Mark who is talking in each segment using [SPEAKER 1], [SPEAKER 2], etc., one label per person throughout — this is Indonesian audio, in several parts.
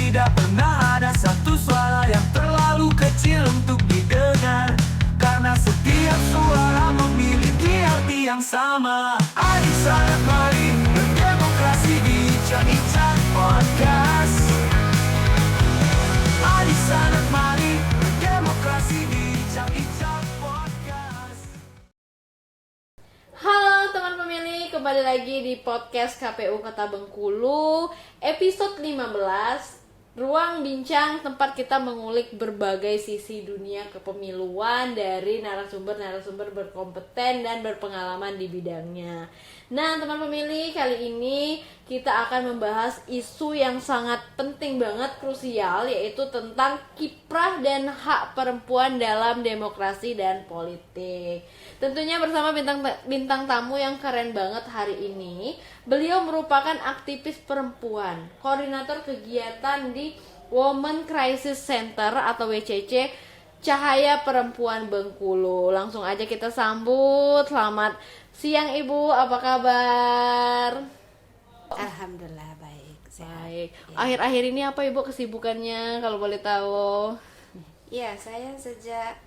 [SPEAKER 1] tidak pernah ada satu suara yang terlalu kecil untuk didengar, karena setiap suara memiliki arti yang sama. Adik sanak mari berdemokrasi di Icak-Icak Podcast. Adik sanak mari berdemokrasi di Icak-Icak Podcast.
[SPEAKER 2] Halo teman pemilih, kembali lagi di podcast KPU Kota Bengkulu, episode 15, Ruang Bincang, tempat kita mengulik berbagai sisi dunia kepemiluan dari narasumber-narasumber berkompeten dan berpengalaman di bidangnya. Nah teman pemilih, kali ini kita akan membahas isu yang sangat penting banget, krusial, yaitu tentang kiprah dan hak perempuan dalam demokrasi dan politik. Tentunya bersama bintang tamu yang keren banget hari ini. Beliau merupakan aktivis perempuan, koordinator kegiatan di Women Crisis Center atau WCC Cahaya Perempuan Bengkulu. Langsung aja kita sambut. Selamat siang Ibu, apa kabar?
[SPEAKER 3] Alhamdulillah baik.
[SPEAKER 2] Baik.
[SPEAKER 3] Ya.
[SPEAKER 2] Akhir-akhir ini apa Ibu kesibukannya kalau boleh tahu?
[SPEAKER 3] Iya, saya sejak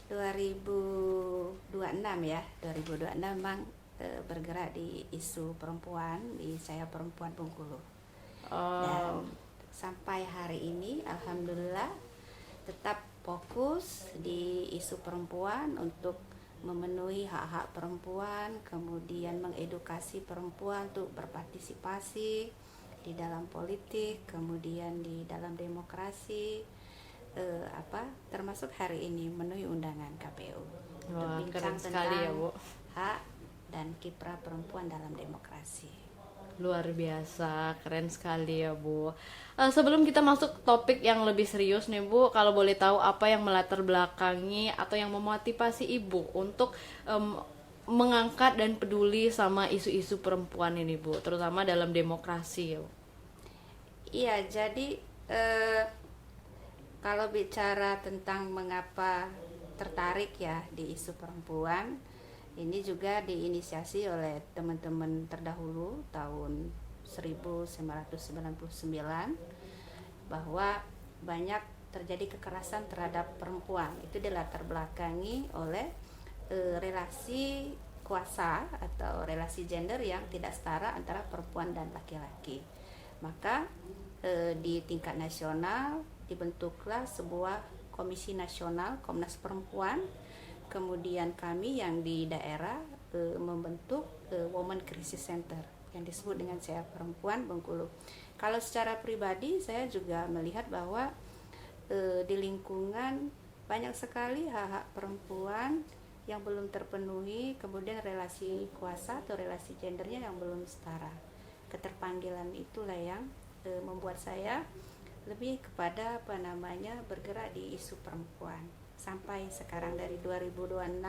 [SPEAKER 3] 2026 ya. 2026 memang bergerak di isu perempuan di Saya Perempuan Bengkulu. Dan sampai hari ini alhamdulillah tetap fokus di isu perempuan untuk memenuhi hak-hak perempuan, kemudian mengedukasi perempuan untuk berpartisipasi di dalam politik, kemudian di dalam demokrasi, termasuk hari ini memenuhi undangan KPU untuk
[SPEAKER 2] Wah,
[SPEAKER 3] bincang
[SPEAKER 2] keren sekali ya, Bu.
[SPEAKER 3] hak dan kiprah perempuan dalam demokrasi.
[SPEAKER 2] Luar biasa, keren sekali ya Bu. Sebelum kita masuk topik yang lebih serius nih Bu, kalau boleh tahu apa yang melatar belakangi atau yang memotivasi Ibu untuk mengangkat dan peduli sama isu-isu perempuan ini Bu, terutama dalam demokrasi ya Bu?
[SPEAKER 3] Iya, jadi kalau bicara tentang mengapa tertarik ya di isu perempuan, ini juga diinisiasi oleh teman-teman terdahulu tahun 1999 bahwa banyak terjadi kekerasan terhadap perempuan. Itu dilatar belakangi oleh relasi kuasa atau relasi gender yang tidak setara antara perempuan dan laki-laki. Maka di tingkat nasional dibentuklah sebuah komisi nasional Komnas Perempuan. Kemudian kami yang di daerah membentuk Women Crisis Center yang disebut dengan Saya Perempuan Bengkulu. Kalau secara pribadi saya juga melihat bahwa di lingkungan banyak sekali hak-hak perempuan yang belum terpenuhi, kemudian relasi kuasa atau relasi gendernya yang belum setara. Keterpanggilan itulah yang membuat saya lebih kepada bergerak di isu perempuan. Sampai sekarang dari 2026,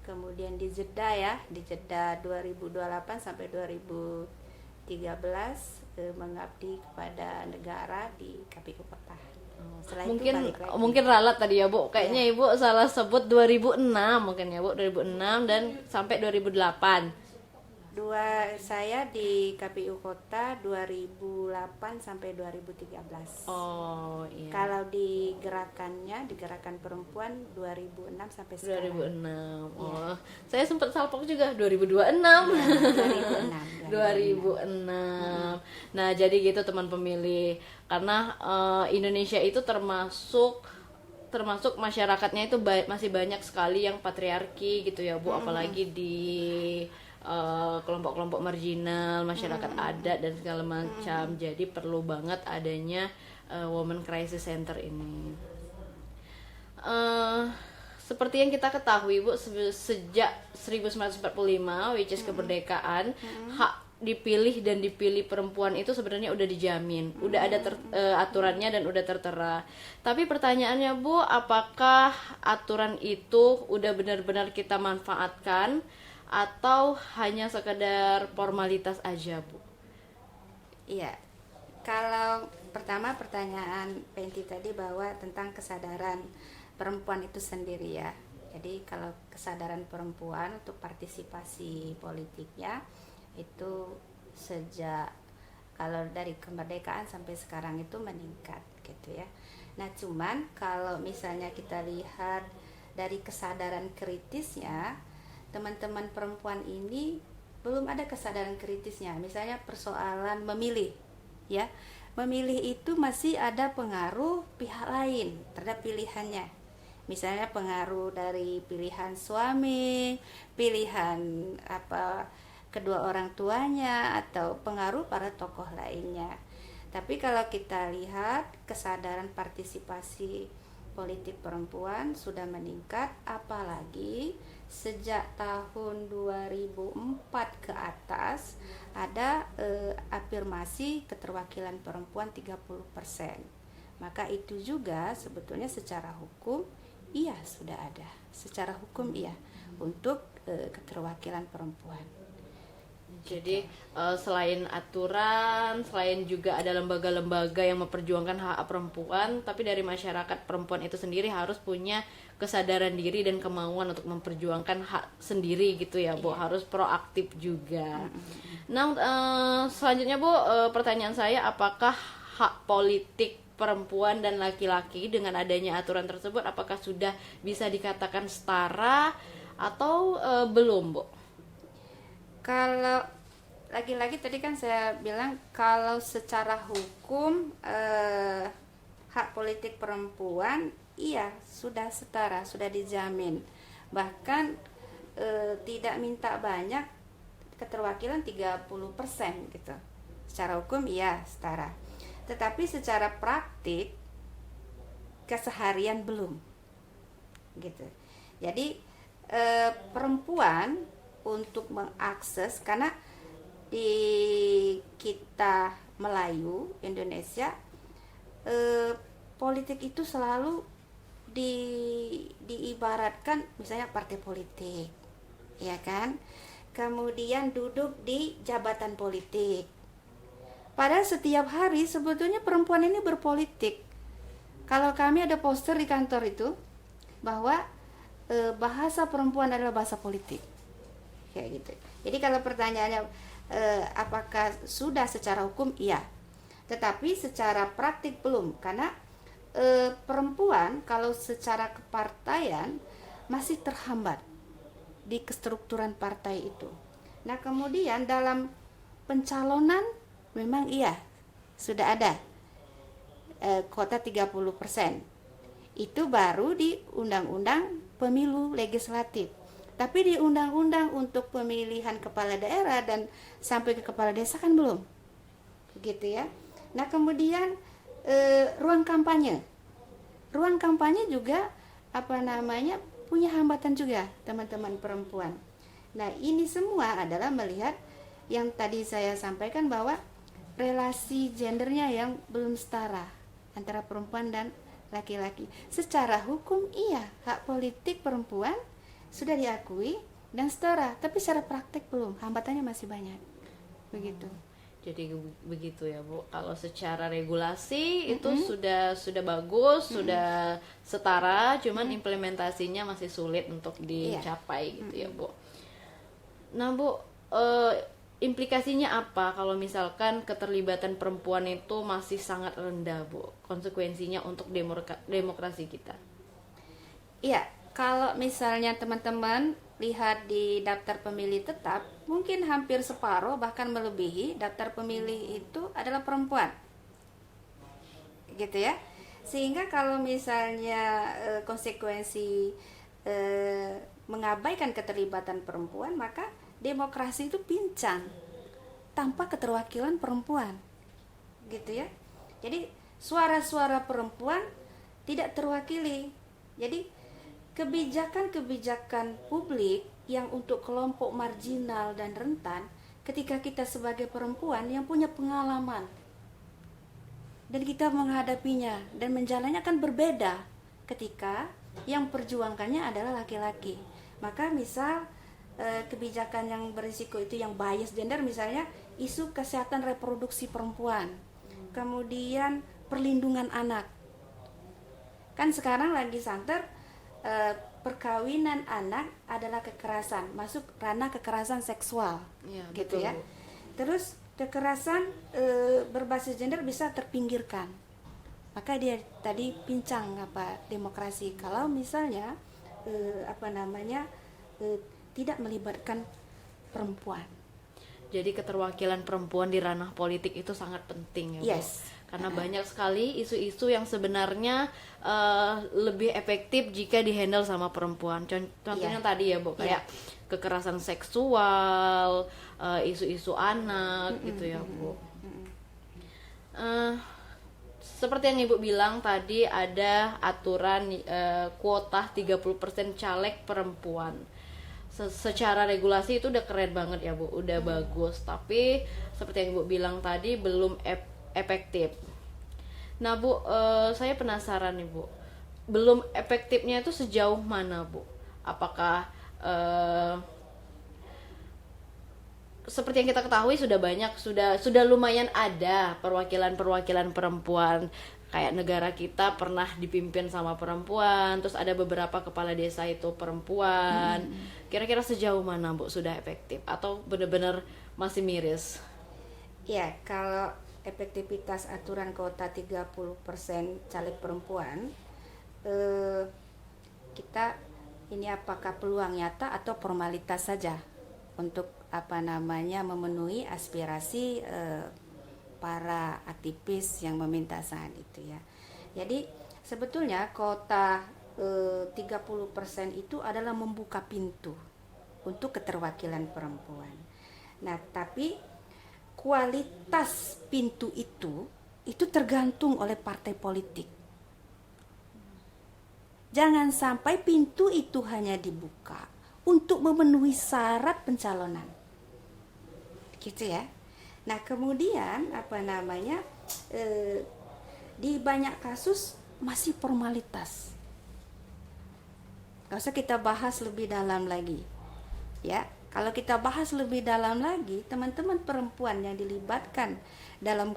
[SPEAKER 3] kemudian di jeda 2028 sampai 2013 mengabdi kepada negara di KPU Kota. Setelah
[SPEAKER 2] Mungkin ralat tadi ya Bu, kayaknya ya. Ibu salah sebut 2006 mungkin ya Bu, 2006 dan sampai 2008.
[SPEAKER 3] Saya di KPU Kota 2008 sampai 2013.
[SPEAKER 2] Oh iya.
[SPEAKER 3] Kalau di gerakan perempuan 2006 sampai sekarang.
[SPEAKER 2] 2006.
[SPEAKER 3] Iya.
[SPEAKER 2] Saya sempat salpok juga 2026.
[SPEAKER 3] Ya,
[SPEAKER 2] 2006. Nah, jadi gitu teman pemilih. Karena Indonesia itu termasuk masyarakatnya itu masih banyak sekali yang patriarki gitu ya Bu, apalagi di kelompok-kelompok marginal, masyarakat adat dan segala macam. Jadi perlu banget adanya Women Crisis Center ini. Seperti yang kita ketahui Bu, sejak 1945 which is kemerdekaan, hak dipilih dan dipilih perempuan itu sebenarnya udah dijamin, udah ada aturannya dan udah tertera. Tapi pertanyaannya Bu, apakah aturan itu udah benar-benar kita manfaatkan atau hanya sekedar formalitas aja Bu?
[SPEAKER 3] Iya, kalau pertama pertanyaan Penti tadi bahwa tentang kesadaran perempuan itu sendiri ya. Jadi kalau kesadaran perempuan untuk partisipasi politiknya itu sejak kalau dari kemerdekaan sampai sekarang itu meningkat gitu ya. Nah cuman kalau misalnya kita lihat dari kesadaran kritisnya, teman-teman perempuan ini belum ada kesadaran kritisnya. Misalnya persoalan memilih ya, memilih itu masih ada pengaruh pihak lain terhadap pilihannya. Misalnya pengaruh dari pilihan suami, pilihan kedua orang tuanya, atau pengaruh para tokoh lainnya. Tapi kalau kita lihat kesadaran partisipasi politik perempuan sudah meningkat, apalagi sejak tahun 2004 ke atas ada afirmasi keterwakilan perempuan 30%. Maka itu juga sebetulnya secara hukum iya sudah ada. Secara hukum iya untuk keterwakilan perempuan.
[SPEAKER 2] Jadi selain aturan, selain juga ada lembaga-lembaga yang memperjuangkan hak perempuan, tapi dari masyarakat perempuan itu sendiri harus punya kesadaran diri dan kemauan untuk memperjuangkan hak sendiri gitu ya, Bu. Harus proaktif juga. Nah, selanjutnya Bu, pertanyaan saya, apakah hak politik perempuan dan laki-laki dengan adanya aturan tersebut apakah sudah bisa dikatakan setara atau belum, Bu?
[SPEAKER 3] Kalau lagi-lagi tadi kan saya bilang kalau secara hukum hak politik perempuan iya sudah setara, sudah dijamin. Bahkan tidak minta banyak, keterwakilan 30% gitu. Secara hukum iya setara. Tetapi secara praktik keseharian belum. Gitu. Jadi perempuan untuk mengakses, karena di kita Melayu Indonesia politik itu selalu diibaratkan misalnya partai politik, ya kan, kemudian duduk di jabatan politik, padahal setiap hari sebetulnya perempuan ini berpolitik. Kalau kami ada poster di kantor itu bahwa bahasa perempuan adalah bahasa politik kayak gitu. Jadi kalau pertanyaannya apakah sudah secara hukum, iya, tetapi secara praktik belum, karena perempuan kalau secara kepartaian masih terhambat di kestrukturan partai itu. Nah kemudian dalam pencalonan memang iya sudah ada kuota 30%. Itu baru di undang-undang pemilu legislatif. Tapi di undang-undang untuk pemilihan kepala daerah dan sampai ke kepala desa kan belum, gitu ya. Nah kemudian ruang kampanye juga punya hambatan juga teman-teman perempuan. Nah ini semua adalah melihat yang tadi saya sampaikan bahwa relasi gendernya yang belum setara antara perempuan dan laki-laki. Secara hukum iya hak politik perempuan sudah diakui dan setara, tapi secara praktek belum, hambatannya masih banyak. Begitu.
[SPEAKER 2] Jadi begitu ya, Bu. Kalau secara regulasi itu sudah bagus, sudah setara, cuman implementasinya masih sulit untuk dicapai gitu ya, Bu. Nah, Bu, implikasinya apa kalau misalkan keterlibatan perempuan itu masih sangat rendah, Bu? Konsekuensinya untuk demokrasi kita?
[SPEAKER 3] Iya. Kalau misalnya teman-teman lihat di daftar pemilih tetap, mungkin hampir separuh bahkan melebihi daftar pemilih itu adalah perempuan, gitu ya. Sehingga kalau misalnya konsekuensi mengabaikan keterlibatan perempuan, maka demokrasi itu pincang tanpa keterwakilan perempuan, gitu ya. Jadi suara-suara perempuan tidak terwakili. Jadi kebijakan-kebijakan publik yang untuk kelompok marginal dan rentan, ketika kita sebagai perempuan yang punya pengalaman dan kita menghadapinya dan menjalannya akan berbeda ketika yang perjuangkannya adalah laki-laki. Maka misal kebijakan yang berisiko itu yang bias gender, misalnya isu kesehatan reproduksi perempuan, kemudian perlindungan anak. Kan sekarang lagi santer perkawinan anak adalah kekerasan, masuk ranah kekerasan seksual,
[SPEAKER 2] ya,
[SPEAKER 3] gitu
[SPEAKER 2] betul,
[SPEAKER 3] ya.
[SPEAKER 2] Bu.
[SPEAKER 3] Terus kekerasan berbasis gender bisa terpinggirkan. Maka dia tadi pincang demokrasi kalau misalnya tidak melibatkan perempuan.
[SPEAKER 2] Jadi keterwakilan perempuan di ranah politik itu sangat penting ya Bu.
[SPEAKER 3] Yes.
[SPEAKER 2] Karena banyak sekali isu-isu yang sebenarnya lebih efektif jika dihandle sama perempuan. Contohnya tadi ya Bu, kayak kekerasan seksual, isu-isu anak gitu ya Bu. Seperti yang Ibu bilang tadi, ada aturan kuota 30% caleg perempuan. Secara regulasi itu udah keren banget ya Bu, udah bagus. Tapi seperti yang Ibu bilang tadi belum efektif. Nah Bu, saya penasaran nih Bu, belum efektifnya itu sejauh mana Bu? Apakah seperti yang kita ketahui sudah banyak, sudah lumayan ada perwakilan perempuan, kayak negara kita pernah dipimpin sama perempuan, terus ada beberapa kepala desa itu perempuan. Kira-kira sejauh mana Bu sudah efektif atau benar-benar masih miris?
[SPEAKER 3] Ya, kalau efektivitas aturan kuota 30% caleg perempuan, kita ini apakah peluang nyata atau formalitas saja untuk memenuhi aspirasi para aktivis yang meminta saat itu ya. Jadi sebetulnya kuota 30% itu adalah membuka pintu untuk keterwakilan perempuan. Nah, tapi kualitas pintu itu tergantung oleh partai politik. Jangan sampai pintu itu hanya dibuka untuk memenuhi syarat pencalonan. Gitu ya. Nah, kemudian di banyak kasus masih formalitas. Gak usah kita bahas lebih dalam lagi. Ya, kalau kita bahas lebih dalam lagi, teman-teman perempuan yang dilibatkan dalam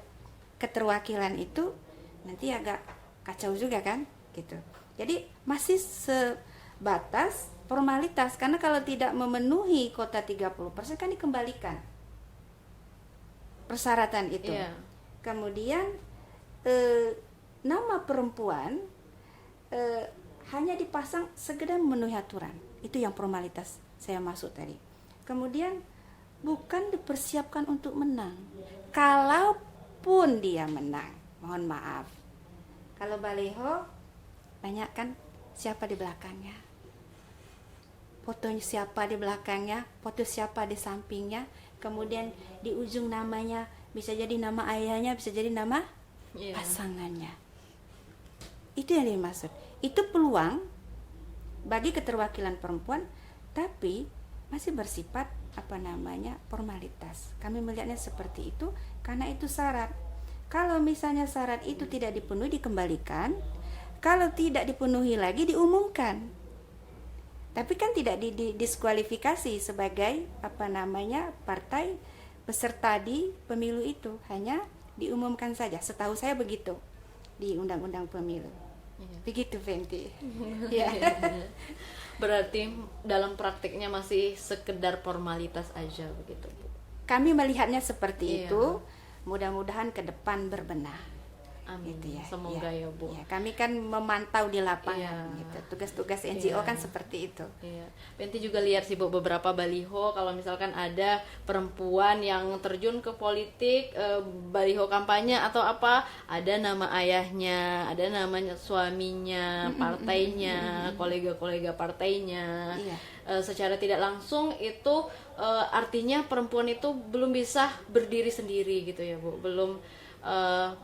[SPEAKER 3] keterwakilan itu nanti agak kacau juga kan, gitu. Jadi masih sebatas formalitas, karena kalau tidak memenuhi kuota 30% kan dikembalikan persyaratan itu. Kemudian nama perempuan hanya dipasang sekedar memenuhi aturan. Itu yang formalitas saya maksud tadi. Kemudian bukan dipersiapkan untuk menang. Kalaupun dia menang, mohon maaf, kalau baliho banyak kan siapa di belakangnya, fotonya siapa di belakangnya, foto siapa di sampingnya, kemudian di ujung namanya bisa jadi nama ayahnya, bisa jadi nama pasangannya. Itu yang dimaksud. Itu peluang bagi keterwakilan perempuan, tapi masih bersifat formalitas. Kami melihatnya seperti itu karena itu syarat. Kalau misalnya syarat itu tidak dipenuhi, dikembalikan. Kalau tidak dipenuhi lagi, diumumkan. Tapi kan tidak didiskualifikasi sebagai partai peserta di pemilu itu, hanya diumumkan saja. Setahu saya begitu di Undang-Undang Pemilu. Begitu, Fenty. Ya.
[SPEAKER 2] Berarti dalam praktiknya masih sekedar formalitas aja begitu, Bu.
[SPEAKER 3] Kami melihatnya seperti itu. Mudah-mudahan ke depan berbenah.
[SPEAKER 2] Amin.
[SPEAKER 3] Gitu ya.
[SPEAKER 2] Semoga ya Bu.
[SPEAKER 3] Ya, kami kan memantau di lapangan gitu. Tugas-tugas NGO kan seperti itu.
[SPEAKER 2] Iya. Fenty juga lihat sih Bu beberapa baliho kalau misalkan ada perempuan yang terjun ke politik, baliho kampanye atau apa, ada nama ayahnya, ada namanya suaminya, partainya, kolega-kolega partainya.
[SPEAKER 3] Iya.
[SPEAKER 2] Secara tidak langsung itu artinya perempuan itu belum bisa berdiri sendiri gitu ya Bu.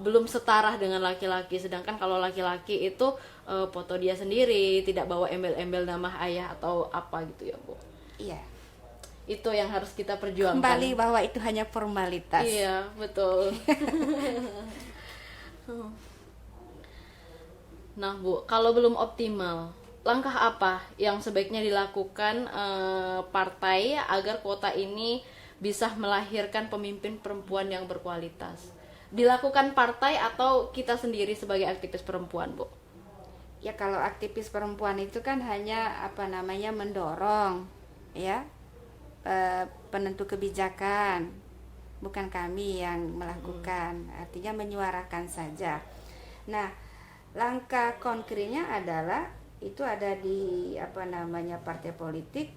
[SPEAKER 2] Belum setara dengan laki-laki, sedangkan kalau laki-laki itu foto dia sendiri, tidak bawa embel-embel nama ayah atau apa gitu ya Bu.
[SPEAKER 3] Iya.
[SPEAKER 2] Itu yang harus kita perjuangkan.
[SPEAKER 3] Kembali bahwa itu hanya formalitas.
[SPEAKER 2] Iya, betul. Nah Bu, kalau belum optimal, langkah apa yang sebaiknya dilakukan partai agar kuota ini bisa melahirkan pemimpin perempuan yang berkualitas? Dilakukan partai atau kita sendiri sebagai aktivis perempuan, Bu?
[SPEAKER 3] Ya, kalau aktivis perempuan itu kan hanya mendorong ya penentu kebijakan, bukan kami yang melakukan, artinya menyuarakan saja. Nah, langkah konkretnya adalah itu ada di partai politik,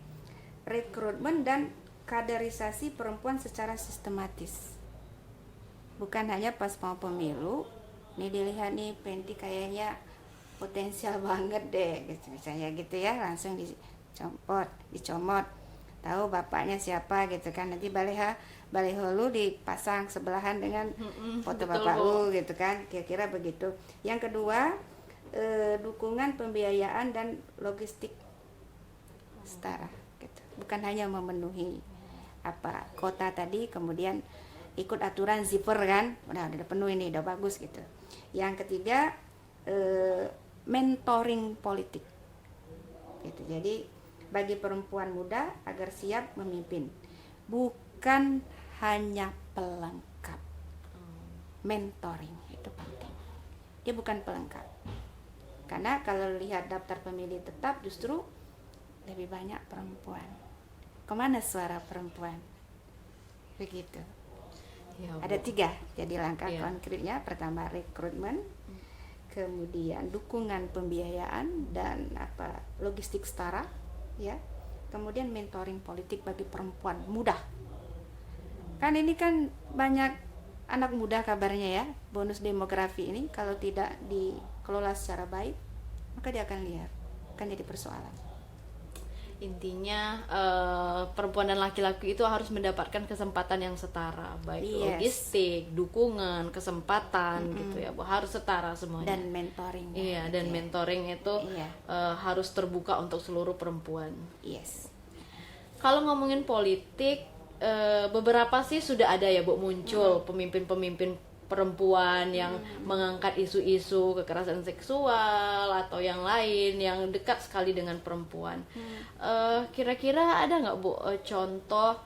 [SPEAKER 3] rekrutmen dan kaderisasi perempuan secara sistematis. Bukan hanya pas mau pemilu, nih dilihat nih Penti kayaknya potensial banget deh, gitu, misalnya gitu ya, langsung dicomot, tahu bapaknya siapa gitu kan, nanti baleho lu dipasang sebelahan dengan foto
[SPEAKER 2] betul,
[SPEAKER 3] bapak lu gitu kan, kira-kira begitu. Yang kedua, dukungan pembiayaan dan logistik setara gitu. Bukan hanya memenuhi kota tadi, kemudian ikut aturan zipper kan, udah penuh ini, udah bagus gitu. Yang ketiga, mentoring politik gitu. Jadi bagi perempuan muda agar siap memimpin, bukan hanya pelengkap. Mentoring itu penting, dia bukan pelengkap, karena kalau lihat daftar pemilih tetap justru lebih banyak perempuan. Kemana suara perempuan? Begitu.
[SPEAKER 2] Ya,
[SPEAKER 3] Ada 3 jadi langkah
[SPEAKER 2] Iya.
[SPEAKER 3] konkretnya. Pertama rekrutmen, kemudian dukungan pembiayaan dan logistik setara, ya. Kemudian mentoring politik bagi perempuan muda. Kan ini kan banyak anak muda kabarnya ya, bonus demografi ini kalau tidak dikelola secara baik, maka dia akan liar, akan jadi persoalan.
[SPEAKER 2] Intinya perempuan dan laki-laki itu harus mendapatkan kesempatan yang setara, baik
[SPEAKER 3] Yes.
[SPEAKER 2] logistik, dukungan, kesempatan gitu ya, Bu. Harus setara semuanya.
[SPEAKER 3] Dan mentoring.
[SPEAKER 2] Iya, dan mentoring itu
[SPEAKER 3] Iya.
[SPEAKER 2] harus terbuka untuk seluruh perempuan.
[SPEAKER 3] Yes.
[SPEAKER 2] Kalau ngomongin politik, beberapa sih sudah ada ya, Bu, muncul pemimpin-pemimpin perempuan yang mengangkat isu-isu kekerasan seksual atau yang lain yang dekat sekali dengan perempuan. Kira-kira ada nggak, Bu, contoh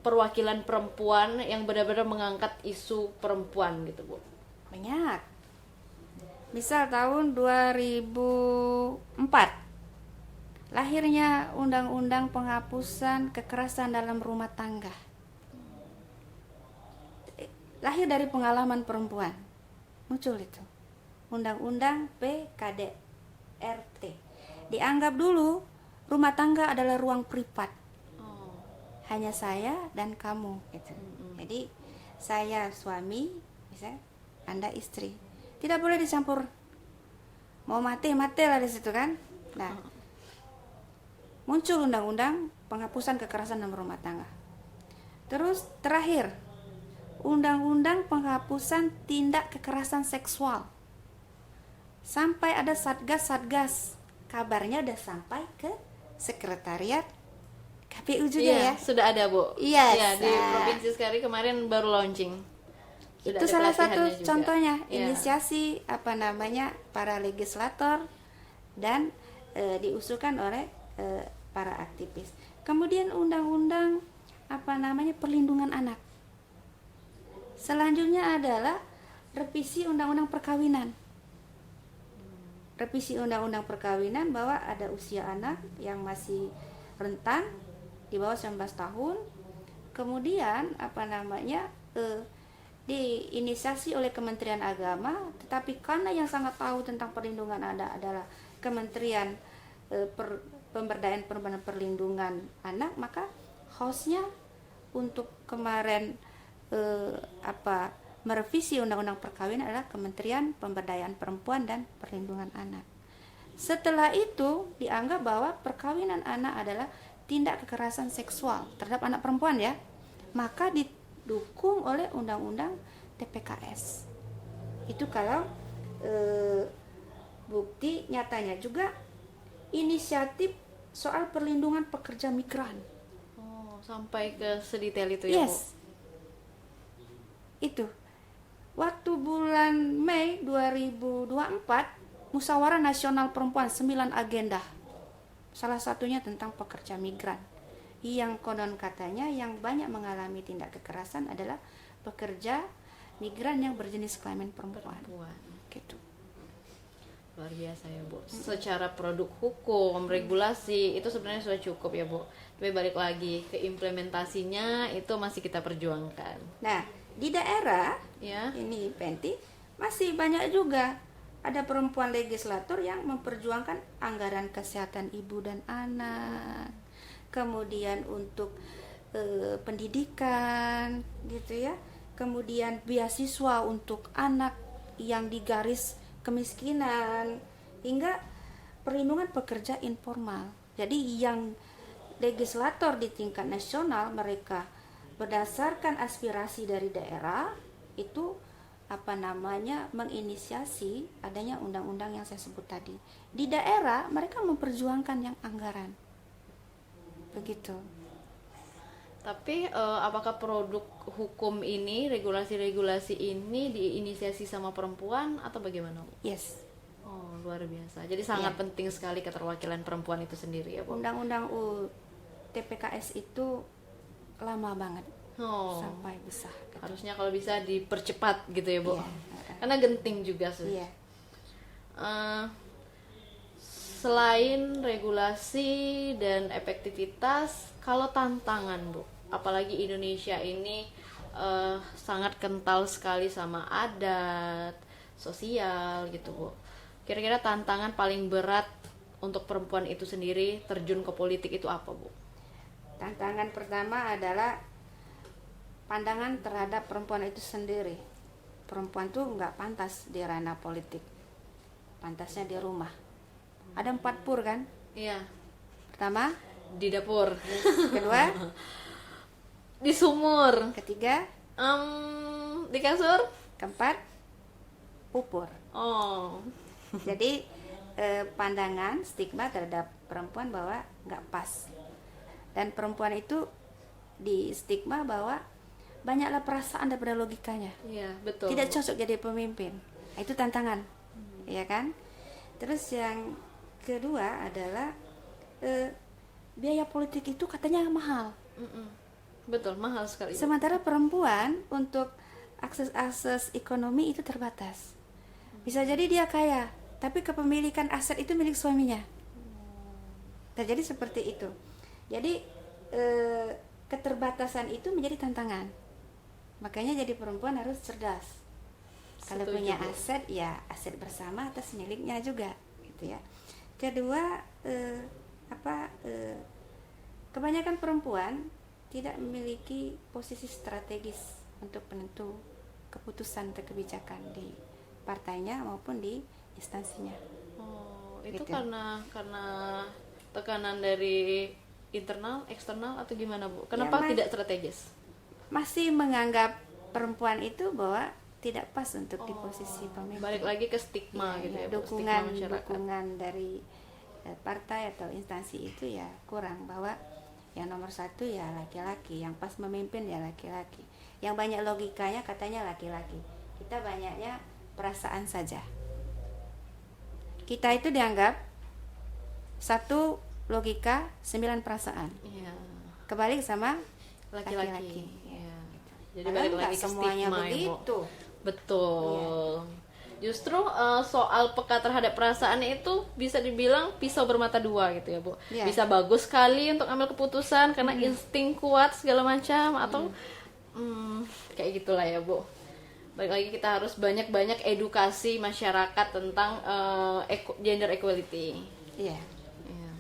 [SPEAKER 2] perwakilan perempuan yang benar-benar mengangkat isu perempuan gitu, Bu?
[SPEAKER 3] Banyak. Misal tahun 2004 lahirnya Undang-Undang Penghapusan Kekerasan dalam Rumah Tangga. Lahir dari pengalaman perempuan. Muncul itu. Undang-Undang PKDRT. Dianggap dulu rumah tangga adalah ruang privat. Hanya saya dan kamu gitu. Jadi saya suami, misalnya Anda istri. Tidak boleh dicampur. Mau mati lah di situ kan. Nah, muncul undang-undang penghapusan kekerasan dalam rumah tangga. Terus terakhir, undang-undang penghapusan tindak kekerasan seksual. Sampai ada satgas-satgas. Kabarnya udah sampai ke sekretariat KPU juga ya.
[SPEAKER 2] Sudah ada, Bu.
[SPEAKER 3] Yes.
[SPEAKER 2] Iya, di provinsi sekali kemarin baru launching. Sudah
[SPEAKER 3] Itu
[SPEAKER 2] ada
[SPEAKER 3] salah satu
[SPEAKER 2] pelatihannya juga.
[SPEAKER 3] contohnya,
[SPEAKER 2] Iya.
[SPEAKER 3] inisiasi para legislator dan diusulkan oleh para aktivis. Kemudian undang-undang perlindungan anak. Selanjutnya adalah revisi undang-undang perkawinan. Revisi undang-undang perkawinan bahwa ada usia anak yang masih rentan di bawah 19 tahun. Kemudian diinisiasi oleh Kementerian Agama, tetapi karena yang sangat tahu tentang perlindungan anak adalah Kementerian Pemberdayaan Perempuan dan Perlindungan Anak, maka hostnya untuk kemarin merevisi undang-undang perkawinan adalah Kementerian Pemberdayaan Perempuan dan Perlindungan Anak. Setelah itu dianggap bahwa perkawinan anak adalah tindak kekerasan seksual terhadap anak perempuan ya, maka didukung oleh undang-undang TPKS. Itu kalau bukti nyatanya juga inisiatif soal perlindungan pekerja migran.
[SPEAKER 2] Sampai ke sedetail itu ya, Bu.
[SPEAKER 3] Yes. Itu waktu bulan Mei 2024 Musyawarah Nasional Perempuan 9 agenda. Salah satunya tentang pekerja migran. Yang konon katanya yang banyak mengalami tindak kekerasan adalah pekerja migran yang berjenis kelamin perempuan. Gitu.
[SPEAKER 2] Luar biasa ya Bu. Secara produk hukum, regulasi itu sebenarnya sudah cukup ya Bu. Tapi balik lagi ke implementasinya itu masih kita perjuangkan.
[SPEAKER 3] Nah, di daerah
[SPEAKER 2] Ya.
[SPEAKER 3] ini Penti masih banyak juga ada perempuan legislator yang memperjuangkan anggaran kesehatan ibu dan anak, kemudian untuk pendidikan gitu ya, kemudian beasiswa untuk anak yang di garis kemiskinan, hingga perlindungan pekerja informal. Jadi yang legislator di tingkat nasional mereka berdasarkan aspirasi dari daerah itu menginisiasi adanya undang-undang yang saya sebut tadi. Di daerah mereka memperjuangkan yang anggaran. Begitu.
[SPEAKER 2] Tapi apakah produk hukum ini, regulasi-regulasi ini diinisiasi sama perempuan atau bagaimana Bu?
[SPEAKER 3] Yes.
[SPEAKER 2] Oh, luar biasa. Jadi sangat penting sekali keterwakilan perempuan itu sendiri ya Bu.
[SPEAKER 3] Undang-undang TPKS itu lama banget sampai besar.
[SPEAKER 2] Harusnya kalau bisa dipercepat gitu ya Bu.
[SPEAKER 3] Iya.
[SPEAKER 2] Karena genting juga sih.
[SPEAKER 3] Iya.
[SPEAKER 2] Selain regulasi dan efektivitas, kalau tantangan Bu, apalagi Indonesia ini sangat kental sekali sama adat, sosial gitu Bu. Kira-kira tantangan paling berat untuk perempuan itu sendiri terjun ke politik itu apa Bu?
[SPEAKER 3] Tantangan pertama adalah pandangan terhadap perempuan itu sendiri. Perempuan tuh nggak pantas di ranah politik, pantasnya di rumah. Ada 4 pur kan?
[SPEAKER 2] Iya.
[SPEAKER 3] Pertama,
[SPEAKER 2] Di dapur.
[SPEAKER 3] kedua,
[SPEAKER 2] Di sumur.
[SPEAKER 3] ketiga,
[SPEAKER 2] Di kasur.
[SPEAKER 3] keempat, pupur.
[SPEAKER 2] Oh.
[SPEAKER 3] Jadi pandangan stigma terhadap perempuan bahwa nggak pas, dan perempuan itu di stigma bahwa banyaklah perasaan daripada logikanya,
[SPEAKER 2] Iya, betul.
[SPEAKER 3] tidak cocok jadi pemimpin. Itu tantangan, ya kan? Terus yang kedua adalah biaya politik itu katanya mahal.
[SPEAKER 2] Betul, mahal sekali.
[SPEAKER 3] Sementara perempuan untuk akses ekonomi itu terbatas. Bisa jadi dia kaya, tapi kepemilikan aset itu milik suaminya. Terjadi seperti itu. Jadi keterbatasan itu menjadi tantangan. Makanya jadi perempuan harus cerdas. Kalau
[SPEAKER 2] Setuju,
[SPEAKER 3] punya
[SPEAKER 2] Bu.
[SPEAKER 3] aset, ya aset bersama atas miliknya juga, gitu ya. Kedua, kebanyakan perempuan tidak memiliki posisi strategis untuk penentu keputusan atau kebijakan di partainya maupun di instansinya.
[SPEAKER 2] Oh, itu
[SPEAKER 3] Gitu.
[SPEAKER 2] karena tekanan dari internal, eksternal atau gimana Bu? Kenapa
[SPEAKER 3] Ya,
[SPEAKER 2] tidak strategis?
[SPEAKER 3] Masih menganggap perempuan itu bahwa tidak pas untuk di posisi pemimpin.
[SPEAKER 2] Balik lagi ke stigma gitu ya, Bu,
[SPEAKER 3] dukungan
[SPEAKER 2] stigma masyarakat.
[SPEAKER 3] dukungan dari partai atau instansi itu ya kurang, bahwa yang nomor satu ya laki-laki, yang pas memimpin ya laki-laki, yang banyak logikanya katanya laki-laki, kita banyaknya perasaan saja. Kita itu dianggap 1 logika 9 perasaan,
[SPEAKER 2] Iya,
[SPEAKER 3] kebalik sama
[SPEAKER 2] laki-laki.
[SPEAKER 3] laki-laki.
[SPEAKER 2] Iya. Jadi
[SPEAKER 3] Padahal
[SPEAKER 2] balik
[SPEAKER 3] nggak
[SPEAKER 2] lagi ke
[SPEAKER 3] semuanya
[SPEAKER 2] stigma ya, Bu.
[SPEAKER 3] begitu.
[SPEAKER 2] Betul. Justru soal peka terhadap perasaan itu bisa dibilang pisau bermata dua gitu ya Bu.
[SPEAKER 3] Iya.
[SPEAKER 2] Bisa bagus sekali untuk ambil keputusan karena insting kuat segala macam, atau kayak gitulah ya Bu. Balik lagi kita harus banyak-banyak edukasi masyarakat tentang gender equality.
[SPEAKER 3] Iya.
[SPEAKER 2] Iya.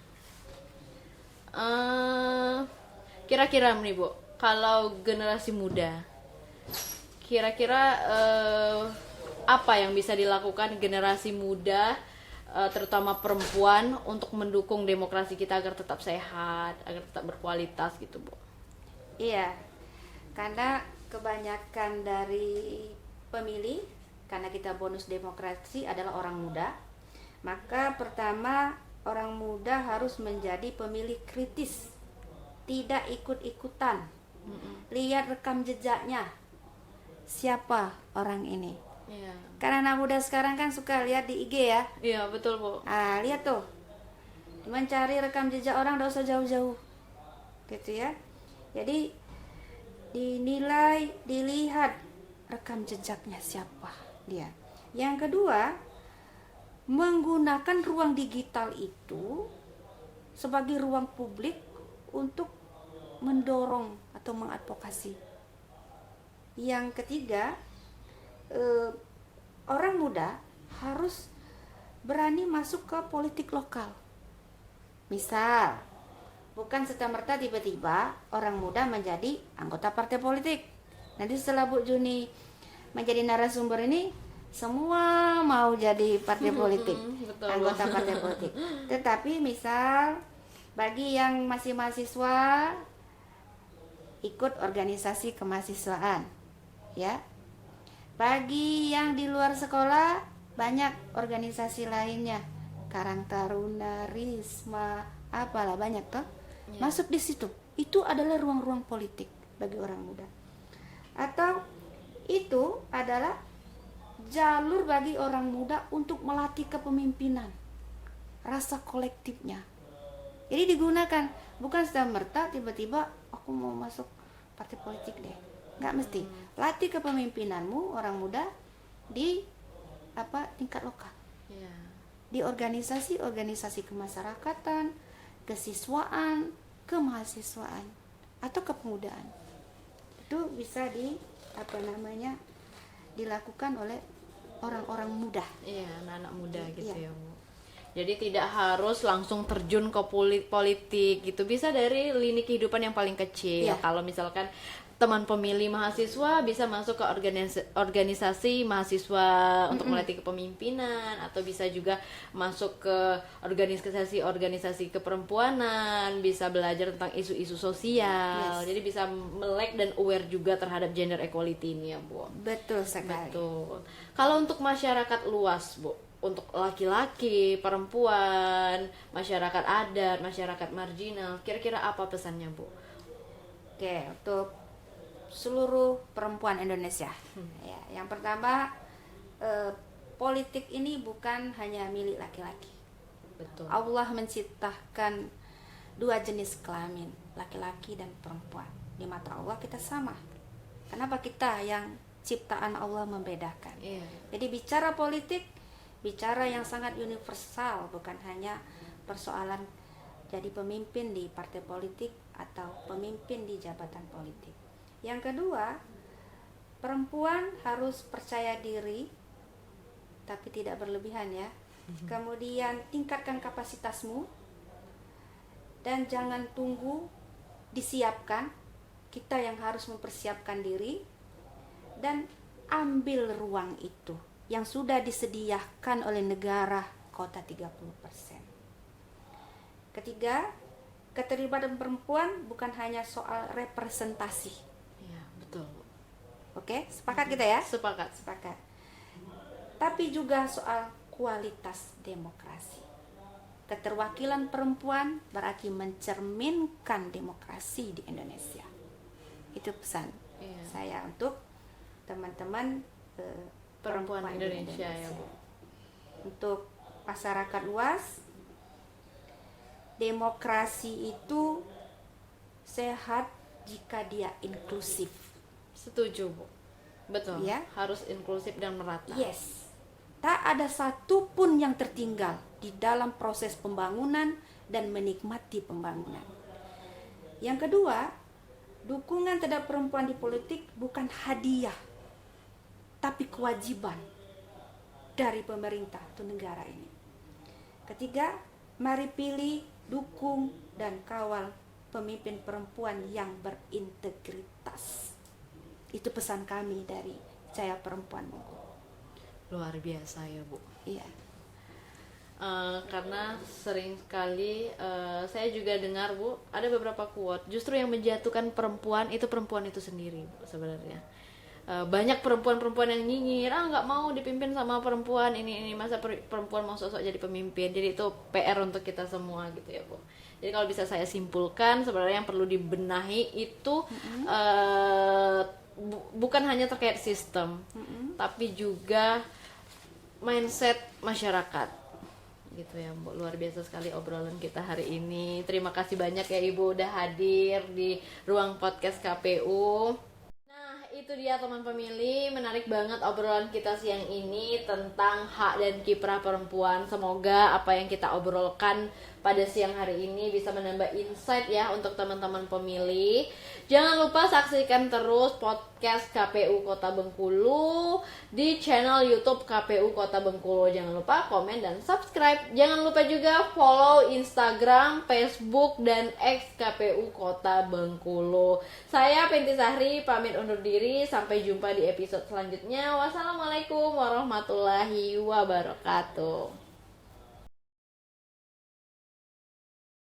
[SPEAKER 2] Kira-kira nih Bu, kalau generasi muda, kira-kira apa yang bisa dilakukan generasi muda, terutama perempuan, untuk mendukung demokrasi kita agar tetap sehat, agar tetap berkualitas gitu Bu?
[SPEAKER 3] Iya, karena kebanyakan dari pemilih, karena kita bonus demokrasi adalah orang muda, maka pertama orang muda harus menjadi pemilih kritis, tidak ikut-ikutan. Lihat rekam jejaknya, siapa orang ini.
[SPEAKER 2] Iya.
[SPEAKER 3] Karena anak muda sekarang kan suka lihat di IG ya.
[SPEAKER 2] Iya betul Bu.
[SPEAKER 3] Lihat tuh, mencari rekam jejak orang gak usah jauh-jauh, gitu ya. Jadi dinilai, dilihat rekam jejaknya siapa dia. Yang kedua, menggunakan ruang digital itu sebagai ruang publik untuk mendorong atau mengadvokasi. Yang ketiga, orang muda harus berani masuk ke politik lokal. Misal, bukan serta-merta tiba-tiba orang muda menjadi anggota partai politik. Nanti setelah Bu Juni menjadi narasumber ini, semua mau jadi partai politik,
[SPEAKER 2] Betul.
[SPEAKER 3] anggota partai politik. Tetapi misal bagi yang masih mahasiswa, ikut organisasi kemahasiswaan, ya. Bagi yang di luar sekolah, banyak organisasi lainnya, Karang Taruna, Risma, apalah banyak toh.
[SPEAKER 2] Ya.
[SPEAKER 3] Masuk di situ. Itu adalah ruang-ruang politik bagi orang muda. Atau itu adalah jalur bagi orang muda untuk melatih kepemimpinan, rasa kolektifnya. Jadi digunakan, bukan serta-merta tiba-tiba aku mau masuk partai politik deh. Nggak mesti. Latih kepemimpinanmu orang muda di tingkat lokal.
[SPEAKER 2] Ya.
[SPEAKER 3] Di organisasi kemasyarakatan, kesiswaan, kemahasiswaan atau kepemudaan. Itu bisa dilakukan oleh orang-orang muda.
[SPEAKER 2] Iya, anak-anak muda gitu
[SPEAKER 3] Iya.
[SPEAKER 2] ya, Bu. Jadi tidak harus langsung terjun ke politik gitu. Bisa dari lini kehidupan yang paling kecil.
[SPEAKER 3] Iya.
[SPEAKER 2] Kalau misalkan teman pemilih mahasiswa bisa masuk ke organisasi mahasiswa untuk melatih kepemimpinan, atau bisa juga masuk ke organisasi keperempuanan, bisa belajar tentang isu-isu sosial.
[SPEAKER 3] Yes.
[SPEAKER 2] Jadi bisa melek dan aware juga terhadap gender equality ini ya, Bu.
[SPEAKER 3] Betul sekali.
[SPEAKER 2] Betul. Kalau untuk masyarakat luas, Bu, untuk laki-laki, perempuan, masyarakat adat, masyarakat marginal, kira-kira apa pesannya, Bu?
[SPEAKER 3] Oke, untuk seluruh perempuan Indonesia. Ya, yang pertama, politik ini bukan hanya milik laki-laki.
[SPEAKER 2] Betul.
[SPEAKER 3] Allah menciptakan dua jenis kelamin, laki-laki dan perempuan. Di mata Allah kita sama. Kenapa kita yang ciptaan Allah membedakan?
[SPEAKER 2] Iya.
[SPEAKER 3] Jadi bicara politik, bicara yang sangat universal, bukan hanya persoalan jadi pemimpin di partai politik atau pemimpin di jabatan politik. Yang kedua, perempuan harus percaya diri, tapi tidak berlebihan ya. Kemudian tingkatkan kapasitasmu, dan jangan tunggu disiapkan. Kita yang harus mempersiapkan diri, dan ambil ruang itu yang sudah disediakan oleh negara kota 30%. Ketiga, keterlibatan perempuan bukan hanya soal representasi.
[SPEAKER 2] Iya, betul.
[SPEAKER 3] Oke, sepakat kita ya?
[SPEAKER 2] Sepakat.
[SPEAKER 3] Sepakat. Tapi juga soal kualitas demokrasi. Keterwakilan perempuan berarti mencerminkan demokrasi di Indonesia. Itu pesan
[SPEAKER 2] Iya.
[SPEAKER 3] saya untuk teman-teman
[SPEAKER 2] Perempuan Indonesia ya, Bu.
[SPEAKER 3] Untuk masyarakat luas, demokrasi itu sehat jika dia inklusif.
[SPEAKER 2] Setuju, Bu. Betul.
[SPEAKER 3] Ya.
[SPEAKER 2] Harus inklusif dan merata.
[SPEAKER 3] Yes. Tak ada satupun yang tertinggal di dalam proses pembangunan dan menikmati pembangunan. Yang kedua, dukungan terhadap perempuan di politik bukan hadiah, tapi kewajiban dari pemerintah atau negara ini. Ketiga, mari pilih, dukung, dan kawal pemimpin perempuan yang berintegritas. Itu pesan kami dari Cahaya Perempuan Bengkulu.
[SPEAKER 2] Luar biasa ya, Bu.
[SPEAKER 3] Iya.
[SPEAKER 2] Karena sering sekali saya juga dengar, Bu, ada beberapa quote justru yang menjatuhkan perempuan itu sendiri, Bu, sebenarnya. Banyak perempuan-perempuan yang nyinyir, nggak mau dipimpin sama perempuan, ini masa perempuan mau sosok jadi pemimpin. Jadi itu PR untuk kita semua gitu ya, Bu. Jadi kalau bisa saya simpulkan, sebenarnya yang perlu dibenahi itu bukan hanya terkait sistem, tapi juga mindset masyarakat. Gitu ya, Bu. Luar biasa sekali obrolan kita hari ini. Terima kasih banyak ya, Ibu, udah hadir di ruang podcast KPU. itu dia teman pemilih, menarik banget obrolan kita siang ini tentang hak dan kiprah perempuan. Semoga apa yang kita obrolkan pada siang hari ini bisa menambah insight ya untuk teman-teman pemilih. Jangan lupa saksikan terus podcast KPU Kota Bengkulu di channel YouTube KPU Kota Bengkulu. Jangan lupa komen dan subscribe. Jangan lupa juga follow Instagram, Facebook, dan X KPU Kota Bengkulu. Saya Penti Sahri pamit undur diri. Sampai jumpa di episode selanjutnya. Wassalamualaikum warahmatullahi wabarakatuh.